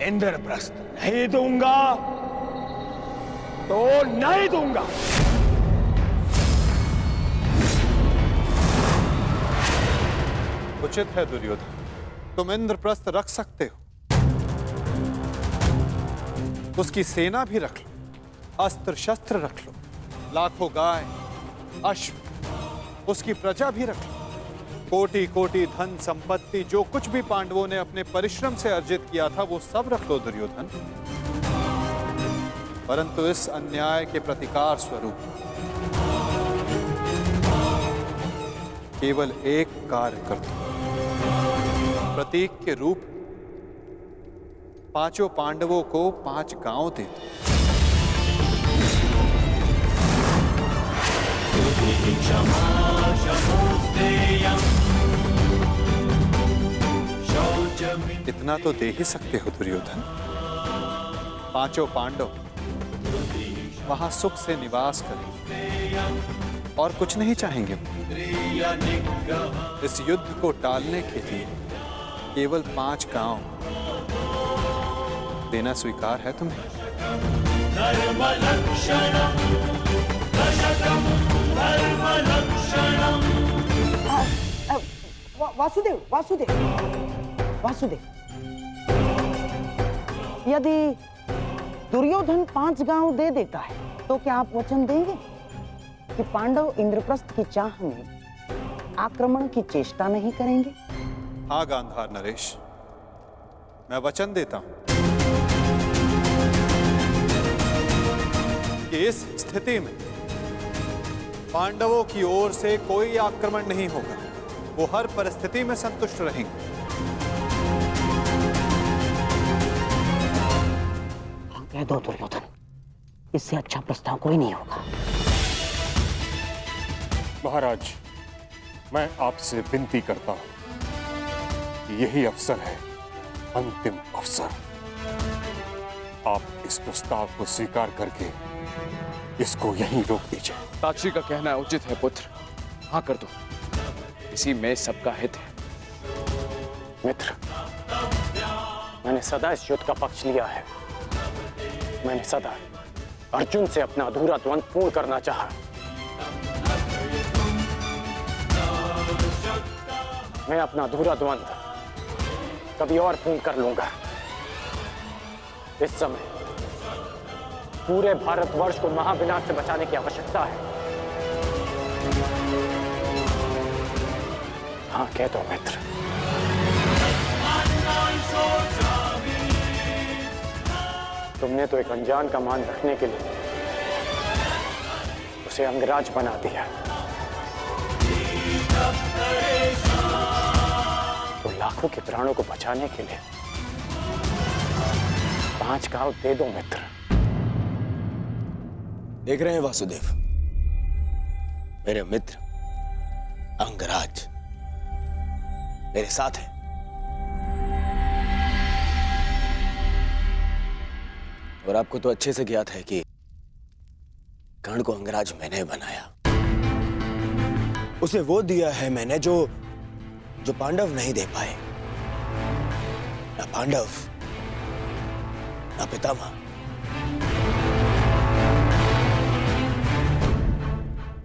इंद्रप्रस्थ नहीं दूंगा तो नहीं दूंगा। उचित है दुर्योधन, तुम इंद्रप्रस्थ रख सकते हो, उसकी सेना भी रख लो, अस्त्र शस्त्र रख लो, लाखों गाय अश्व, उसकी प्रजा भी रख लो, कोटि कोटि धन संपत्ति, जो कुछ भी पांडवों ने अपने परिश्रम से अर्जित किया था वो सब रख लो दुर्योधन। परंतु इस अन्याय के प्रतिकार स्वरूप केवल एक कार्य कर दो। प्रतीक के रूप पांचों पांडवों को 5 गांव दे दो। इतना तो दे ही सकते हो दुर्योधन। 5 पांडव वहां सुख से निवास करें और कुछ नहीं चाहेंगे। इस युद्ध को टालने के लिए केवल 5 गांव देना स्वीकार है तुम्हें? वासुदेव वासुदेव वासुदेव, यदि दुर्योधन 5 गांव दे देता है तो क्या आप वचन देंगे कि पांडव इंद्रप्रस्थ की चाह में आक्रमण की चेष्टा नहीं करेंगे? हाँ गांधार नरेश, मैं वचन देता हूं कि इस स्थिति में पांडवों की ओर से कोई आक्रमण नहीं होगा, वो हर परिस्थिति में संतुष्ट रहेंगे। कह दो दुर्योधन, इससे अच्छा प्रस्ताव कोई नहीं होगा। महाराज, मैं आपसे विनती करता हूं, यही अवसर है, अंतिम अवसर। आप इस प्रस्ताव को स्वीकार करके इसको यहीं रोक दीजिए। साक्षी का कहना उचित है पुत्र, हाँ कर दो, इसी में सबका हित है। मित्र, मैंने सदा इस युद्ध का पक्ष लिया है। मैंने सदा अर्जुन से अपना अधूरा द्वंद्व पूर्ण करना चाहा। मैं अपना अधूरा द्वंद्व कभी और पूर्ण कर लूंगा। इस समय पूरे भारतवर्ष को महाविनाश से बचाने की आवश्यकता है। हाँ कह दो मित्र। तुमने तो एक अनजान का मान रखने के लिए उसे अंगराज बना दिया, तो लाखों के प्राणों को बचाने के लिए 5 गांव दे दो मित्र। देख रहे हैं वासुदेव, मेरे मित्र अंगराज मेरे साथ है। और आपको तो अच्छे से ज्ञात है कि कर्ण को अंगराज मैंने बनाया। उसे वो दिया है मैंने जो पांडव नहीं दे पाए, ना पांडव ना पितामह।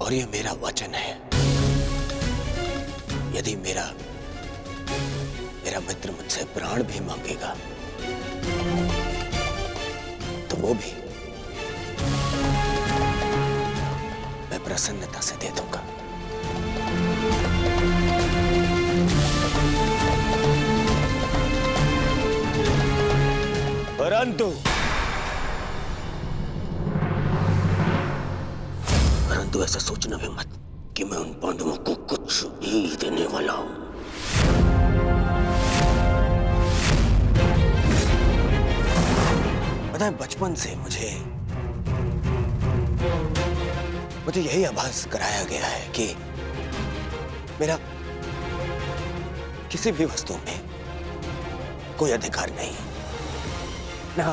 और ये मेरा वचन है, यदि मेरा मित्र मुझसे प्राण भी मांगेगा तो वो भी मैं प्रसन्नता से दे दूंगा। परंतु ऐसा सोचना भी मत कि मैं उन पांडवों को कुछ भी देने वाला हूं। पता है, बचपन से मुझे यही आभास कराया गया है कि मेरा किसी भी वस्तु में कोई अधिकार नहीं, ना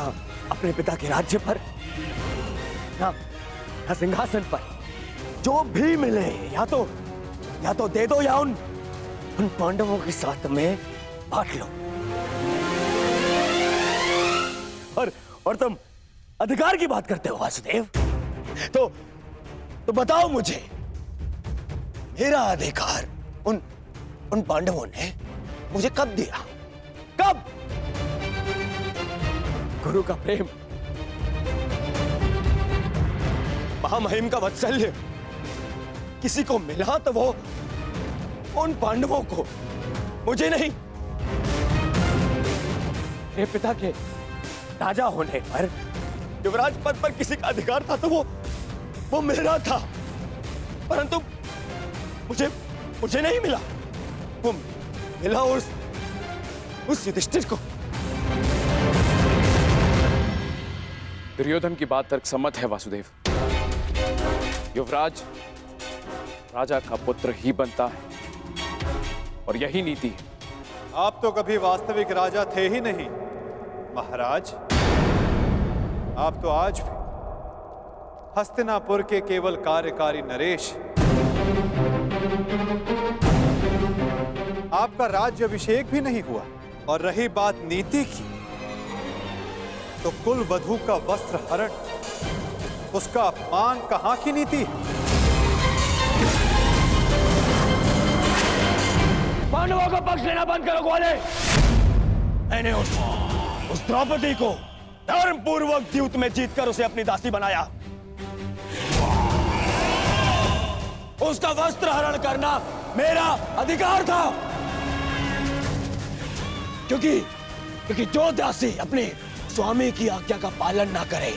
अपने पिता के राज्य पर, ना सिंहासन पर। जो भी मिले या तो दे दो या उन पांडवों के साथ में बांट लो। और तुम अधिकार की बात करते हो वासुदेव। तो बताओ मुझे, मेरा अधिकार उन पांडवों ने मुझे कब दिया? कब? गुरु का प्रेम, महामहिम का वात्सल्य किसी को मिला तो वो उन पांडवों को, मुझे नहीं। मेरे पिता के राजा होने पर, युवराज पद पर किसी का अधिकार था तो वो मेरा था, परंतु मुझे नहीं मिला। वो मिला उस युधिष्ठिर को। दुर्योधन की बात तर्कसम्मत है वासुदेव। युवराज राजा का पुत्र ही बनता है और यही नीति है। आप तो कभी वास्तविक राजा थे ही नहीं महाराज। आप तो आज भी हस्तिनापुर के केवल कार्यकारी नरेश। आपका राज्य अभिषेक भी नहीं हुआ। और रही बात नीति की, तो कुल वधू का वस्त्र हरण, उसका अपमान कहां की नीति है? पांडवों का पक्ष लेना बंद करो ग्वाले। मैंने उस द्रौपदी को धर्म पूर्वक द्यूत में जीतकर उसे अपनी दासी बनाया। उसका वस्त्र हरण करना मेरा अधिकार था, क्योंकि जो दासी अपने स्वामी की आज्ञा का पालन ना करे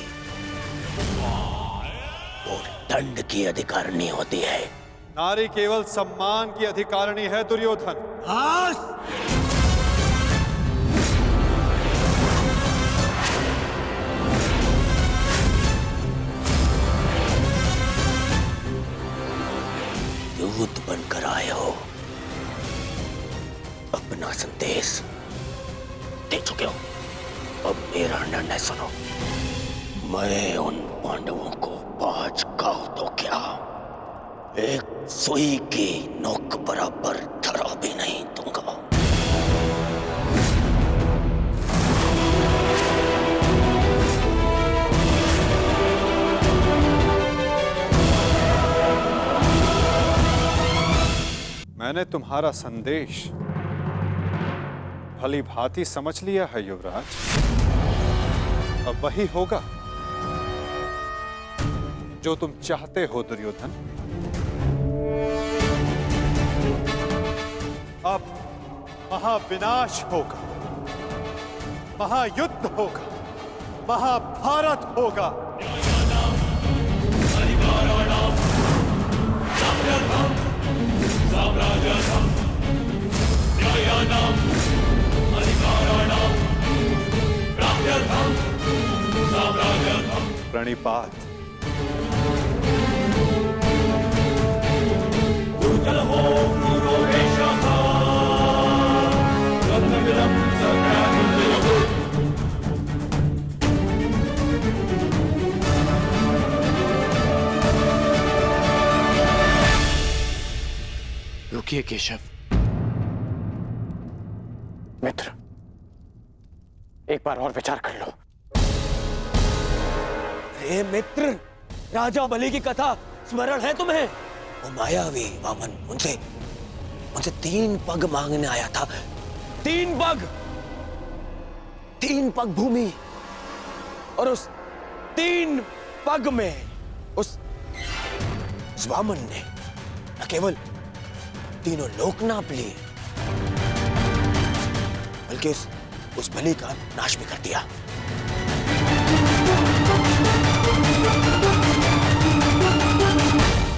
वो दंड की अधिकारिणी होती है। नारी केवल सम्मान की अधिकारिणी है दुर्योधन। दूत बनकर आए हो, अपना संदेश दे चुके हो। अब मेरा निर्णय सुनो। मैं उन पांडवों को 5 गांव तो क्या, एक सुई की नोक बराबर धरा भी नहीं दूंगा। मैंने तुम्हारा संदेश भली भांति समझ लिया है युवराज। अब वही होगा जो तुम चाहते हो दुर्योधन। अब महाविनाश होगा, महायुद्ध होगा, महाभारत होगा। प्रणिपात। रुकिए केशव। मित्र, एक बार और विचार कर लो। अरे मित्र, राजा बलि की कथा स्मरण है तुम्हें? वो मायावी वामन मुझसे 3 पग मांगने आया था। 3 पग भूमि, और उस 3 पग में उस वामन ने न केवल तीनों लोक नाप लिए, बल्कि उस बलि का नाश भी कर दिया।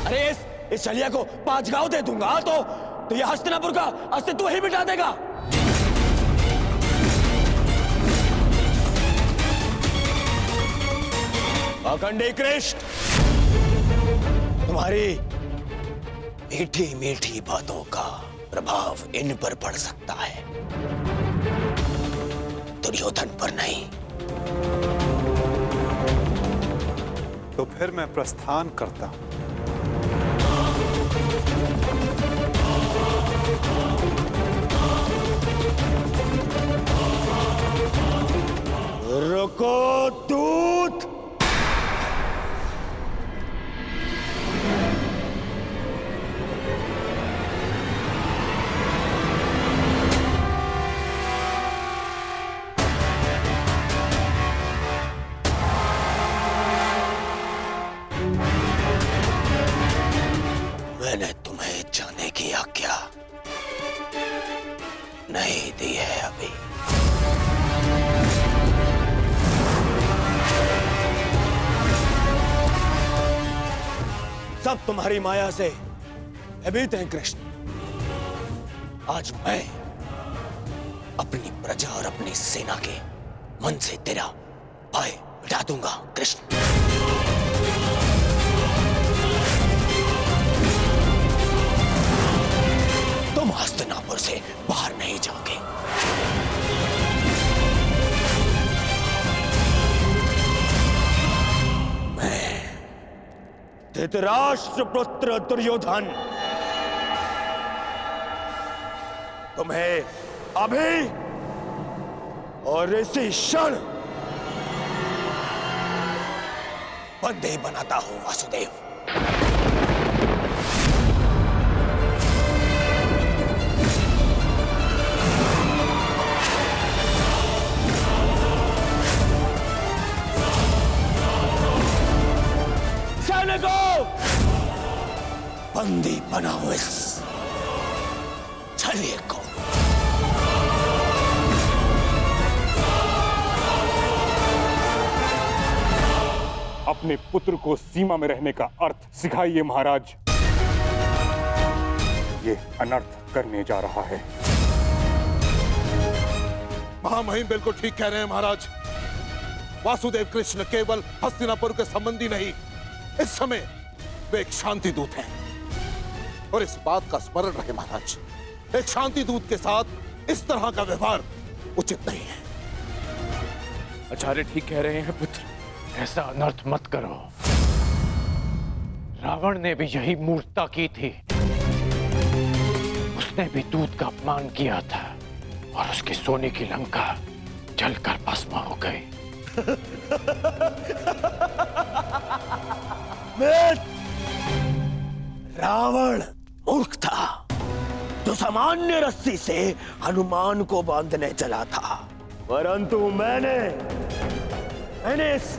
अरे इस छलिया को 5 गांव दे दूंगा तो यह हस्तिनापुर का अस्तित्व ही मिटा देगा। अखंडी कृष्ण, तुम्हारी मीठी मीठी बातों का प्रभाव इन पर पड़ सकता है, दुर्योधन पर नहीं। तो फिर मैं प्रस्थान करता हूं। रुको दूत मैंने तुम्हें जाने की आज्ञा नहीं दी है अभी। सब तुम्हारी माया से भयभीत हैं कृष्ण। आज मैं अपनी प्रजा और अपनी सेना के मन से तेरा भय मिटा दूंगा कृष्ण। तुम हस्तिनापुर से बाहर नहीं जाओगे। मैं धृतराष्ट्र पुत्र दुर्योधन तुम्हें अभी और इसी क्षण बंदी बनाता हूं वासुदेव। सैनिकों, बंदी बनाओ इस छलिए को। अपने पुत्र को सीमा में रहने का अर्थ सिखाइए महाराज। ये अनर्थ करने जा रहा है। महामहिम बिल्कुल ठीक कह रहे हैं महाराज। वासुदेव कृष्ण केवल हस्तिनापुर के संबंधी नहीं, इस समय वे एक शांति दूत हैं। और इस बात का स्मरण रहे महाराज, एक शांति दूत के साथ इस तरह का व्यवहार उचित नहीं है। आचार्य ठीक कह रहे हैं पुत्र, ऐसा अनर्थ मत करो। रावण ने भी यही मूर्खता की थी। उसने भी दूत का अपमान किया था और उसकी सोने की लंका जलकर भस्म हो गई। रावण मूर्ख था जो सामान्य रस्सी से हनुमान को बांधने चला था, परंतु मैंने इस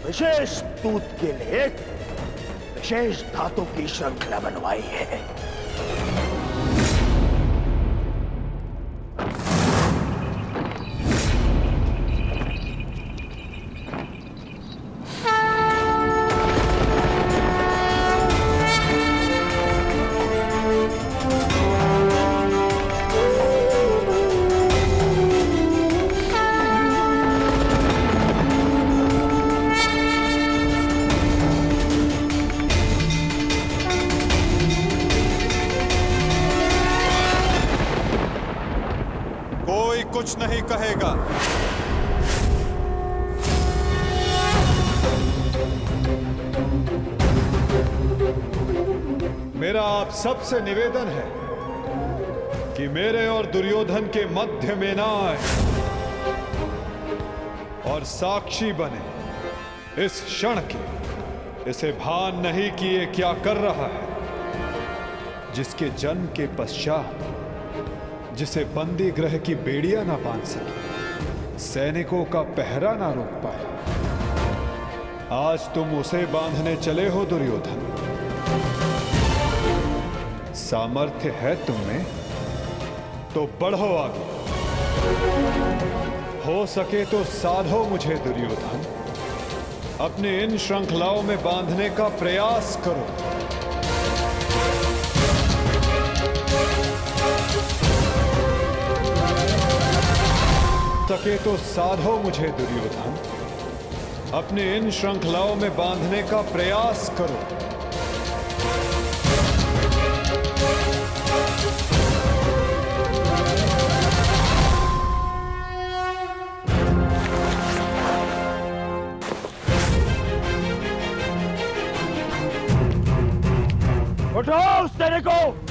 विशेष दूत के लिए एक विशेष धातु की श्रृंखला बनवाई है। कोई कुछ नहीं कहेगा। मेरा आप सबसे निवेदन है कि मेरे और दुर्योधन के मध्य में ना आए और साक्षी बने इस क्षण की। इसे भान नहीं कि ये क्या कर रहा है, जिसके जन्म के पश्चात जिसे बंदी गृह की बेड़ियां ना बांध सके, सैनिकों का पहरा ना रोक पाए, आज तुम उसे बांधने चले हो दुर्योधन। सामर्थ्य है तुम में तो बढ़ो आगे, हो सके तो साधो मुझे दुर्योधन। अपने इन श्रृंखलाओं में बांधने का प्रयास करो। सके तो साधो मुझे दुर्योधन। अपने इन श्रृंखलाओं में बांधने का प्रयास करो। उठो उस सैनिक को।